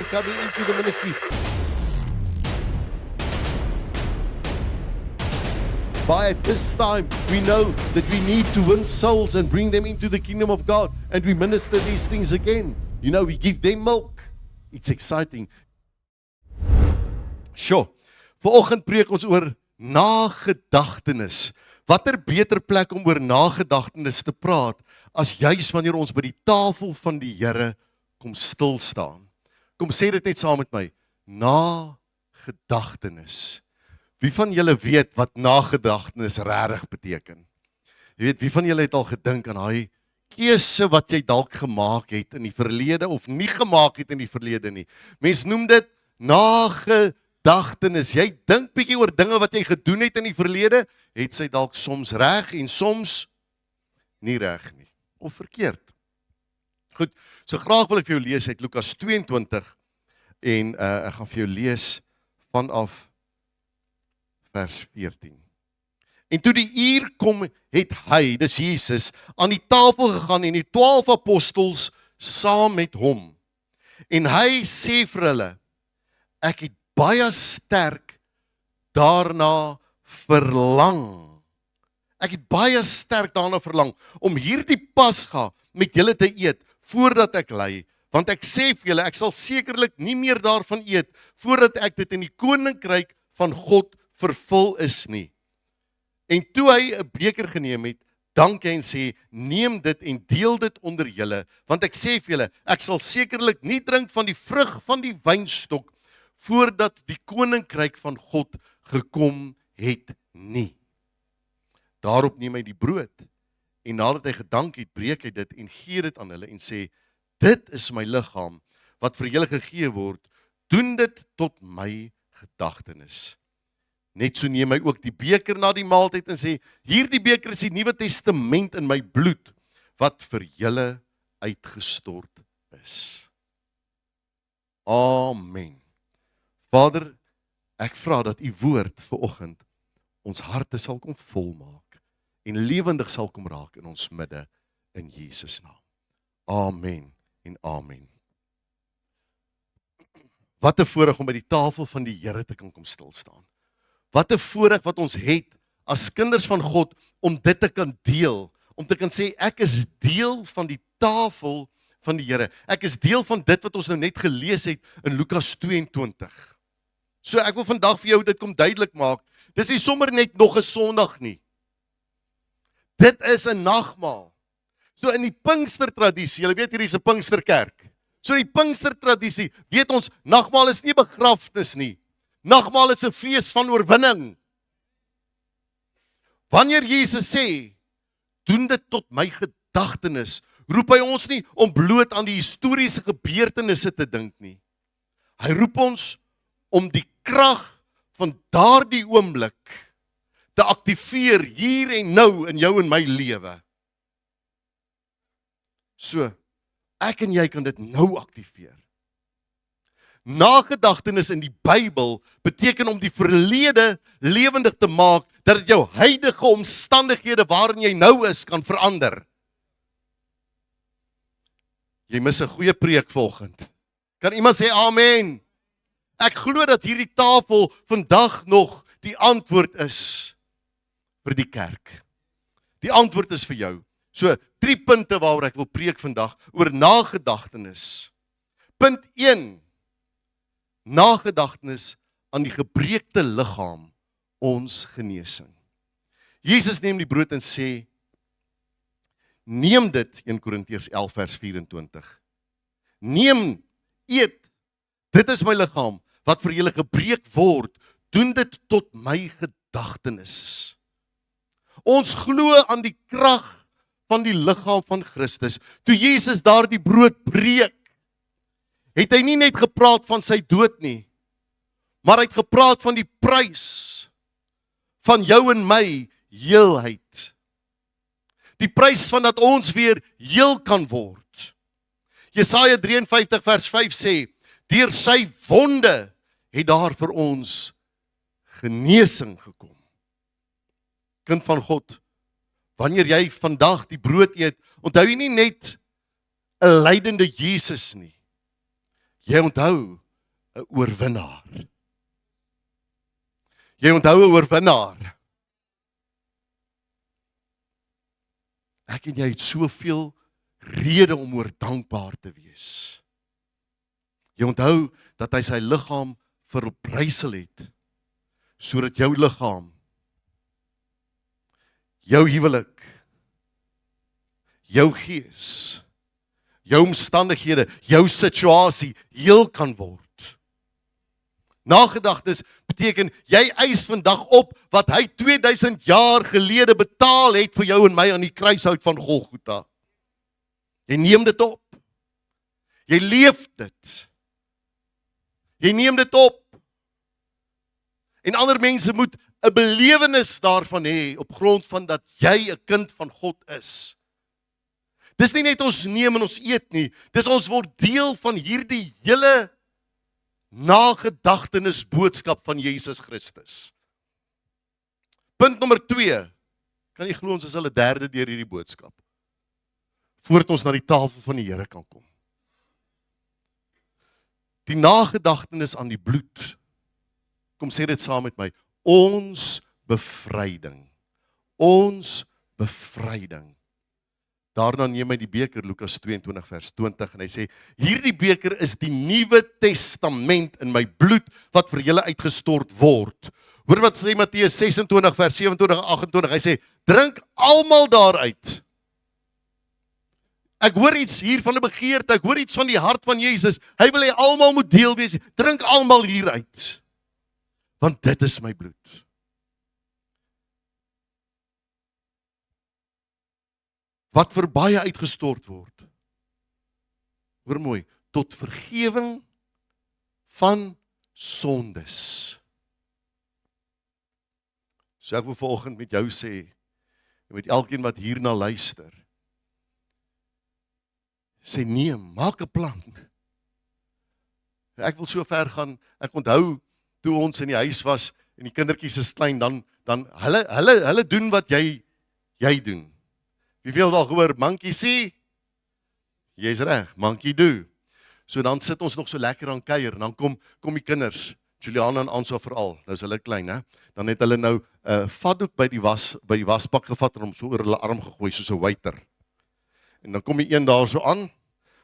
coming into the ministry. By at this time, we know that we need to win souls and bring them into the kingdom of God. And we minister these things again. You know, we give them milk. It's exciting. Sure. Vanoggend preek ons oor nagedagtenis. Watter beter plek om oor nagedagtenis te praat as juis wanneer ons by die tafel van die Here kom stil staan. Kom sê dit net saam met my. Nagedagtenis. Wie van julle weet wat nagedagtenis regtig beteken? Jy weet, wie van julle het al gedink aan daai keuse wat jy dalk gemaak het in die verlede of nie gemaak het in die verlede nie. Mens noem dit nagedagtenis. Jy dink bietjie oor dinge wat jy gedoen het in die verlede, het sy dalk soms reg en soms nie reg nie of verkeerd. Goed, so graag wil ek vir jou lees uit Lukas 22 en ek gaan vir jou lees vanaf vers 14. En toe die uur kom, het hy, dis Jesus, aan die tafel gegaan en die 12 apostels saam met hom. En hy sê vir hulle, ek het baie sterk daarna verlang. Ek het baie sterk daarna verlang om hierdie Pasga met julle te eet voordat ek ly, want ek sê vir julle, ek sal sekerlik nie meer daarvan eet voordat ek dit in die koninkryk van God vervul is nie. En toe hy 'n beker geneem het, dank hy en sê, neem dit en deel dit onder julle, want ek sê vir julle, ek sal sekerlik nie drink van die vrug van die wynstok voordat die koninkryk van God gekom het nie. Daarop neem hy die brood en nadat hy gedank het, breek hy dit en gee dit aan hulle en sê, dit is my liggaam wat vir julle gegee word, doen dit tot my gedagtenis. Net so neem hy ook die beker na die maaltyd en sê, hierdie beker is die Nuwe Testament in my bloed, wat vir julle uitgestort is. Amen. Vader, ek vra dat u woord vanoggend ons harte sal kom volmaak en lewendig sal kom raak in ons midde in Jesus naam. Amen en amen. Wat 'n voorreg om by die tafel van die Here te kan kom stil staan. Wat 'n voorreg wat ons het as kinders van God om dit te kan deel, om te kan sê ek is deel van die tafel van die Here. Ek is deel van dit wat ons nou net gelees het in Lukas 22. So ek wil vandag vir jou dit kom duidelik maak. Dis nie sommer net nog 'n Sondag nie. Dit is 'n nagmaal. So in die Pinkstertradisie, julle weet hier is 'n Pinksterkerk. So in die Pinkstertradisie, weet ons, nagmaal is nie begrafnis nie. Nagmaal is 'n fees van oorwinning. Wanneer Jesus sê, doen dit tot my gedagtenis, roep hy ons nie om bloot aan die historiese gebeurtenisse te dink nie. Hy roep ons om die krag van daardie oomblik te aktiveer hier en nou in jou en my lewe. So, ek en jy kan dit nou aktiveer. Nagedagtenis in die Bybel beteken om die verlede lewendig te maak, dat dit jou huidige omstandighede waarin jy nou is, kan verander. Jy mis 'n goeie preek vanoggend. Kan iemand sê amen? Ek glo dat hierdie tafel vandag nog die antwoord is vir die kerk. Die antwoord is vir jou. So, 3 punte waaroor ek wil preek vandag, oor nagedagtenis. Punt 1, nagedagtenis aan die gebreekte liggaam, ons genesing. Jesus neem die brood en sê, neem dit, 1 Korintiërs 11 vers 24. Neem, eet, dit is my liggaam, wat vir julle gebreek word, doen dit tot my gedagtenis. Ons glo aan die krag van die liggaam van Christus. Toe Jesus daardie brood breek, het hy nie net gepraat van sy dood nie, maar hy het gepraat van die prys van jou en my heelheid. Die prys van dat ons weer heel kan word. Jesaja 53 vers 5 sê, deur sy wonde het daar vir ons genesing gekom. Kind van God, wanneer jy vandag die brood eet, onthou jy nie net 'n lydende Jesus nie. Jy onthou 'n oorwinnaar. Jy onthou 'n oorwinnaar. Ek en jy het soveel rede om oor dankbaar te wees. Jy onthou dat hy sy liggaam verbrysel het, sodat jou liggaam, jou huwelik, jou gees, jou omstandighede, jou situasie heel kan word. Nagedagtes beteken, jy eis vandag op wat hy 2000 jaar gelede betaal het vir jou en my aan die kruishout van Golgotha. Jy neem dit op. Jy leef dit. Jy neem dit op. En ander mense moet 'n belewenis daarvan hê op grond van dat jy 'n kind van God is. Dis nie net ons neem en ons eet nie, dis ons word deel van hierdie hele nagedagtenis boodskap van Jesus Christus. Punt nommer 2. Kan jy glo ons is al 'n derde deur hierdie boodskap? Voordat ons na die tafel van die Here kan kom. Die nagedagtenis aan die bloed. Kom sê dit saam met my. Ons bevryding. Ons bevryding. Daarna neem hy die beker, Lukas 22 vers 20, en hy sê, hierdie beker is die Nuwe Testament in my bloed, wat vir julle uitgestort word. Hoor wat sê Matteus 26 vers 27 en 28, hy sê, drink almal daaruit. Ek hoor iets hier van 'n begeerte, ek hoor iets van die hart van Jesus, hy wil hê almal moet deel wees, drink almal hieruit, want dit is my bloed. Wat vir baie uitgestort word. Hoor mooi, tot vergewing van sondes. So ek wil vanoggend met jou sê, en met elkeen wat hierna luister, sê neem, maak 'n plan. Ek wil so ver gaan, ek onthou, toe ons in die huis was, en die kindertjies is klein, dan hulle doen wat jy doen. Wie veel al gehoor, monkey see? Jy's reg, monkey do. So dan sit ons nog so lekker aan kuier, en dan kom die kinders, Juliana en Ansa veral, nou is hulle klein, hè? Dan het hulle nou 'n vatdoek by die wasbak gevat en hom so oor hulle arm gegooi soos 'n waiter. En dan kom die een daar so aan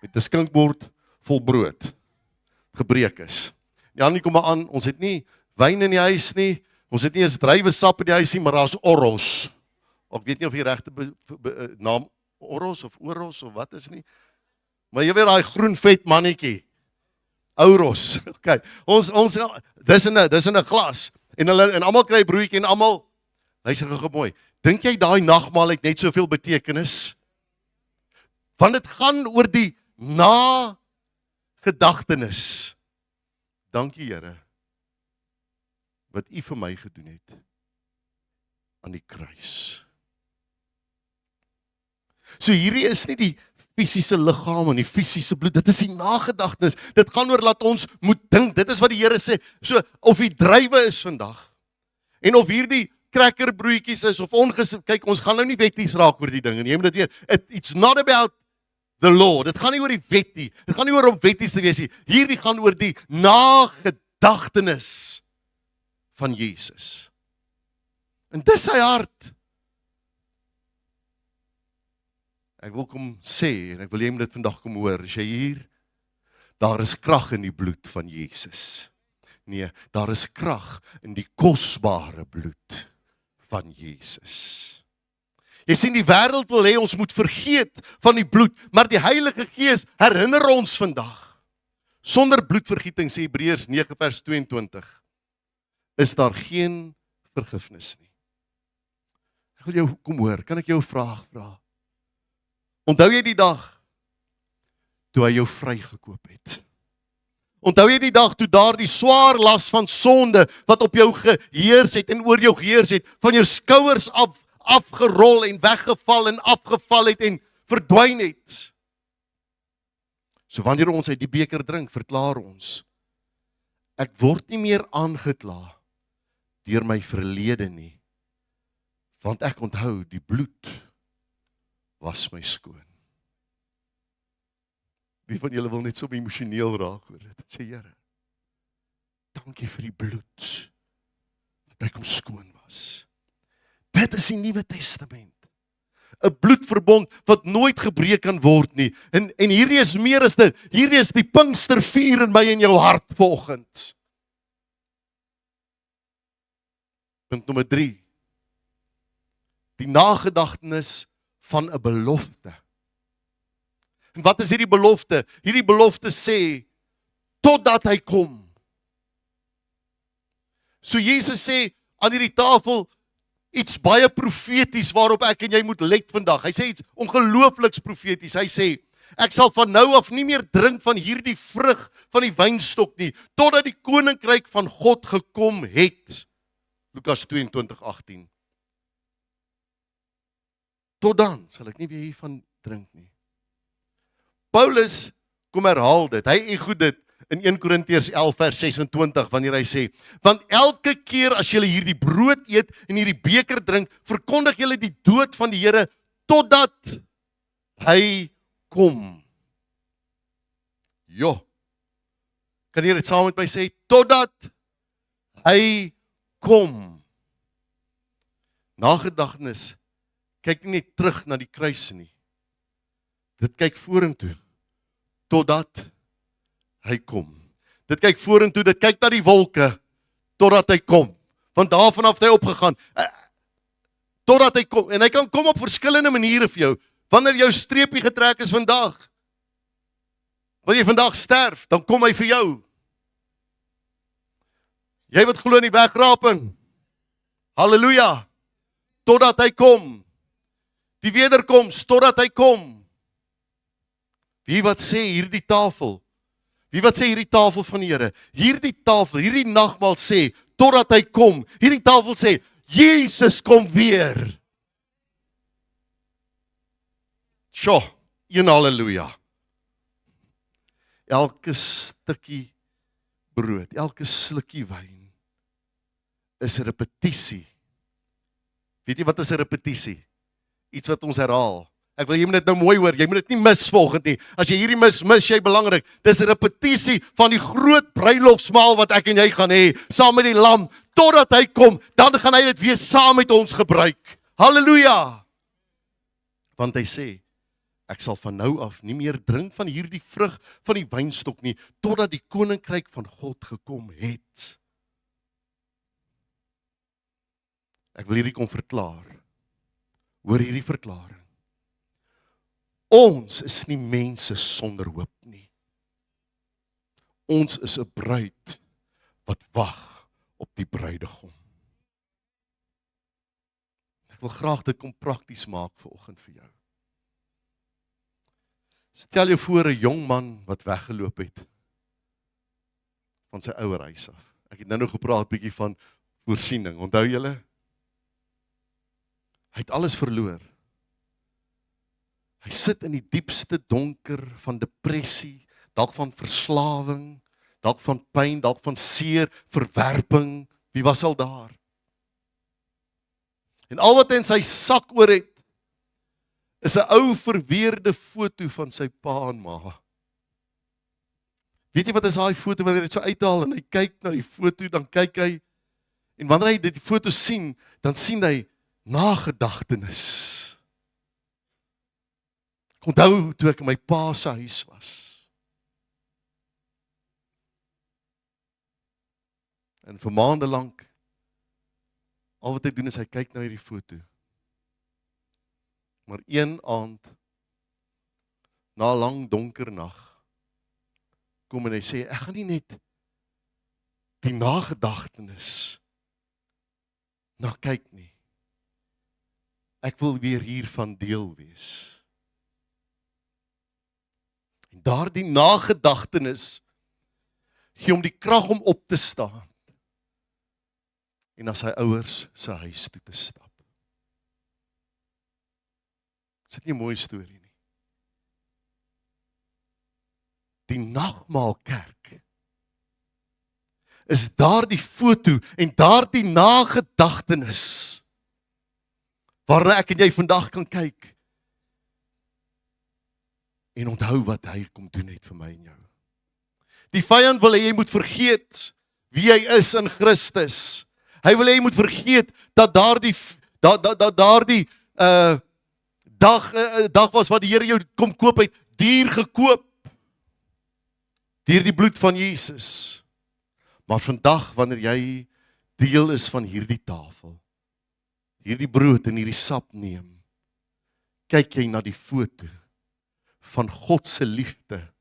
met 'n skinkbord vol brood, gebreek is. Die ander kom maar aan, ons het nie wyn in die huis nie, ons het nie eens druiwesap in die huis nie, maar daar's Oros. Ek weet nie of die regte naam Oros of Oros of wat is nie. Maar jy weet daai groen vet mannetjie. Oros. Okay. Ons dis in 'n glas en almal kry broodjie en almal luister gou mooi. Dink jy daai nagmaal het net soveel betekenis? Want dit gaan oor die nagedagtenis. Dankie Here wat U vir my gedoen het aan die kruis. So hierdie is nie die fisiese liggaam en die fisiese bloed, dit is die nagedagtenis. Dit gaan oor laat ons moet dink. Dit is wat die Here sê. So of die druiwe is vandag en of hierdie crackerbroodjies is of kyk, ons gaan nou nie wetties raak oor die dinge nie. Jy moet dit weet. It's not about the law. Dit gaan nie oor die wet nie. Dit gaan nie oor om wetties te wees nie. Hierdie gaan oor die nagedagtenis van Jesus. En dis sy hart. Ek wil kom sê, en ek wil jy dit vandag kom hoor, as jy hier, daar is krag in die bloed van Jesus. Nee, daar is krag in die kosbare bloed van Jesus. Jy sien, die wêreld wil hê ons moet vergeet van die bloed, maar die Heilige Gees herinner ons vandag. Sonder bloedvergieting, sê Hebreërs 9 vers 22, is daar geen vergifnis nie. Ek wil jou kom hoor, kan ek jou 'n vraag vra? Onthou jy die dag toe hy jou vrygekoop het? Onthou jy die dag toe daardie swaar las van sonde wat op jou geheers het en oor jou geheers het, van jou skouers afgerol en weggeval en afgeval het en verdwyn het? So wanneer ons uit die beker drink, verklaar ons, ek word nie meer aangekla deur my verlede nie, want ek onthou die bloed was my skoon. Wie van julle wil net so emosioneel raak oor dit? Sê Here, dankie vir die bloed wat by kom skoon was. Dit is die Nuwe Testament. 'n Bloedverbond wat nooit gebreek kan word nie. En hierdie is meer as dit. Hierdie is die Pinkstervuur in my en jou hart vanoggend. Punt nommer 3. Die nagedagtenis van 'n belofte. En wat is hierdie belofte? Hierdie belofte sê, totdat hy kom. So Jesus sê aan hierdie tafel, iets baie profeties waarop ek en jy moet let vandag. Hy sê iets ongeloofliks profeties. Hy sê, ek sal van nou af nie meer drink van hierdie vrug van die wynstok nie, totdat die koninkryk van God gekom het. Lukas 22:18. Tot dan sal ek nie weer hiervan drink nie. Paulus kom herhaal dit. Hy goed dit in 1 Korintiërs 11:26 wanneer hy sê, want elke keer as julle hierdie brood eet en hierdie beker drink, verkondig julle die dood van die Here totdat hy kom. Jo. Kan jy dit saam met my sê? Totdat hy kom. Nagedagtenis kyk nie net terug na die kruis nie. Dit kyk vorentoe totdat hy kom. Dit kyk vorentoe, dit kyk na die wolke totdat hy kom. Want daarvan af het hy opgegaan. Totdat hy kom. En hy kan kom op verskillende maniere vir jou. Wanneer jou streepie getrek is vandag, wanneer jy vandag sterf, dan kom hy vir jou. Jy wat glo in die wegraping. Halleluja. Totdat hy kom. Die wederkoms, totdat hy kom. Wie wat sê hierdie tafel? Wie wat sê hierdie tafel van die Here? Hierdie tafel, hierdie nagmaal sê, totdat hy kom. Hierdie tafel sê, Jesus kom weer. Sjoe, een halleluja. Elke stukkie brood, elke slukkie wyn is 'n repetisie. Weet jy wat is 'n repetisie? Iets wat ons herhaal. Ek wil jy moet dit nou mooi hoor, jy moet dit nie mis volgend nie. As jy hierdie mis jy belangrik. Dis 'n repetisie van die groot bruilofsmaal wat ek en jy gaan hê, saam met die lam, totdat hy kom, dan gaan hy dit weer saam met ons gebruik. Halleluja! Want hy sê, ek sal van nou af nie meer drink van hierdie vrug van die wynstok nie, totdat die koninkryk van God gekom het. Ek wil hierdie kom verklaar. Hoor hierdie verklaring. Ons is nie mense sonder hoop nie. Ons is 'n bruid wat wag op die bruidegom. Ek wil graag dit kom prakties maak vanoggend vir jou. Stel jou voor 'n jong man wat weggeloop het van sy ouer huis af. Ek het nou gepraat bietjie van voorsiening. Onthou julle? Hy het alles verloor. Hy sit in die diepste donker van depressie, dalk van verslawing, dalk van pyn, dalk van seer, verwerping. Wie was al daar? En al wat hy in sy sak oor het, is 'n ou verweerde foto van sy pa en ma. Weet jy wat is daai foto wanneer hy dit so uithaal en hy kyk na die foto, dan kyk hy, en wanneer hy die foto sien, dan sien hy nagedagtenis. Ek onthou toe ek in my pa se huis was. En vir maande lank, al wat hy doen is hy kyk na hierdie foto. Maar een aand, na 'n lang donker nag, kom en hy sê, ek gaan nie net die nagedagtenis na kyk nie. Ek wil weer hiervan deel wees. En daardie nagedagtenis gee hom die krag om op te staan en na sy ouers se huis toe te stap. Is dit nie 'n mooi storie nie? Die nagmaalkerk is daardie foto en daardie nagedagtenis waarna ek en jy vandag kan kyk en onthou wat hy kom doen het vir my en jou. Die vyand wil hê jy moet vergeet wie hy is in Christus. Hy wil hê jy moet vergeet dat daardie dag was wat die Here jou kom koop het, duur gekoop deur die bloed van Jesus. Maar vandag wanneer jy deel is van hierdie tafel, hierdie brood en hierdie sap neem, kyk jy na die foto van God se liefde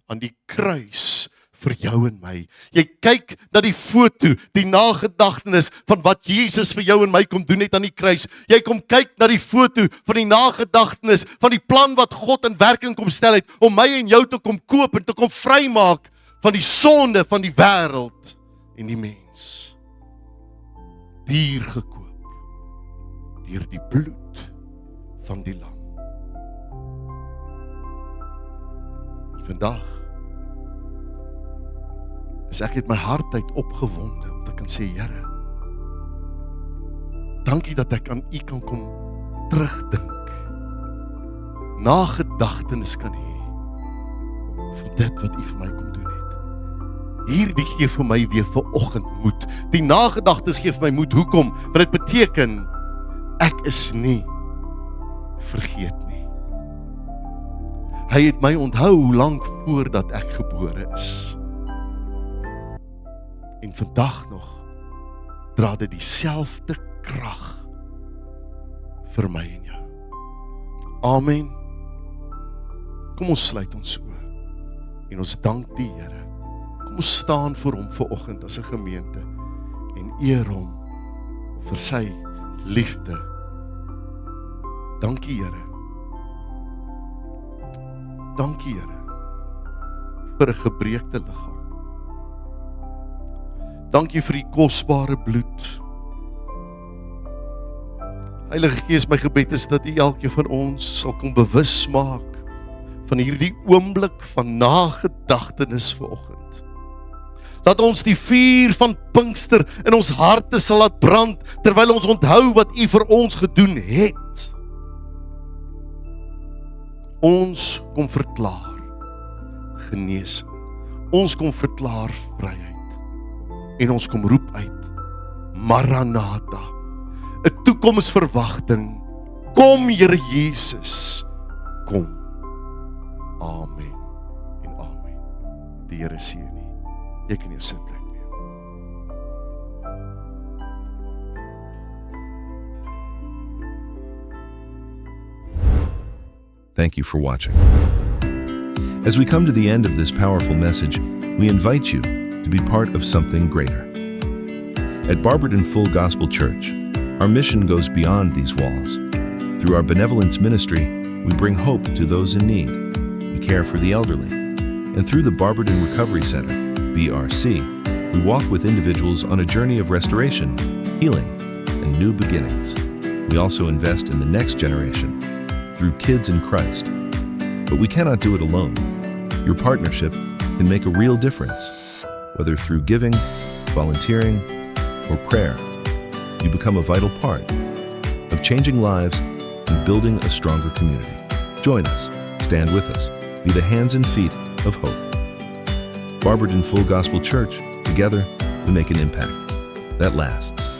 aan die kruis vir jou en my. Jy kyk na die foto, die nagedagtenis van wat Jesus vir jou en my kom doen het aan die kruis. Jy kom kyk na die foto van die nagedagtenis van die plan wat God in werking kom stel het om my en jou te kom koop en te kom vrymaak van die sonde van die wêreld en die mens. Duur gekoop deur die bloed van die lam. Vandag is ek uit my hart uit opgewonde om te kan sê, Here, dankie dat ek aan U kan kom terugdink, nagedagtenis kan hê van dit wat U vir my kom doen het. Hierdie gee vir my weer vanoggend moed. Die nagedagtes gee vir my moed. Hoekom? Want dit beteken ek is nie vergeet nie. Hy het my onthou lank voordat ek gebore is. En vandag nog dra dit dieselfde krag vir my en jou. Amen. Kom ons sluit ons oë en ons dank die Here. Kom ons staan voor hom vanoggend as 'n gemeente en eer hom vir sy liefde. Dankie Here. Dankie Here vir 'n gebreekte liggaam. Dankie vir die kosbare bloed. Heilige Gees, my gebed is dat U elkeen van ons sal kom bewus maak van hierdie oomblik van nagedagtenis vanoggend. Dat ons die vuur van Pinkster in ons harte sal laat brand terwyl ons onthou wat U vir ons gedoen het. Ons kom verklaar genesing. Ons kom verklaar vryheid. En ons kom roep uit, Maranatha, 'n toekomsverwagting. Kom Here Jesus, kom. Amen en amen. Die Here seën U. Jy kan jou sitplek neem. Thank you for watching. As we come to the end of this powerful message, we invite you to be part of something greater. At Barberton Full Gospel Church, our mission goes beyond these walls. Through our benevolence ministry, we bring hope to those in need. We care for the elderly. And through the Barberton Recovery Center, BRC, we walk with individuals on a journey of restoration, healing, and new beginnings. We also invest in the next generation through Kids in Christ. But we cannot do it alone. Your partnership can make a real difference. Whether through giving, volunteering, or prayer, you become a vital part of changing lives and building a stronger community. Join us, stand with us, be the hands and feet of hope. Barberton Full Gospel Church, together we make an impact that lasts.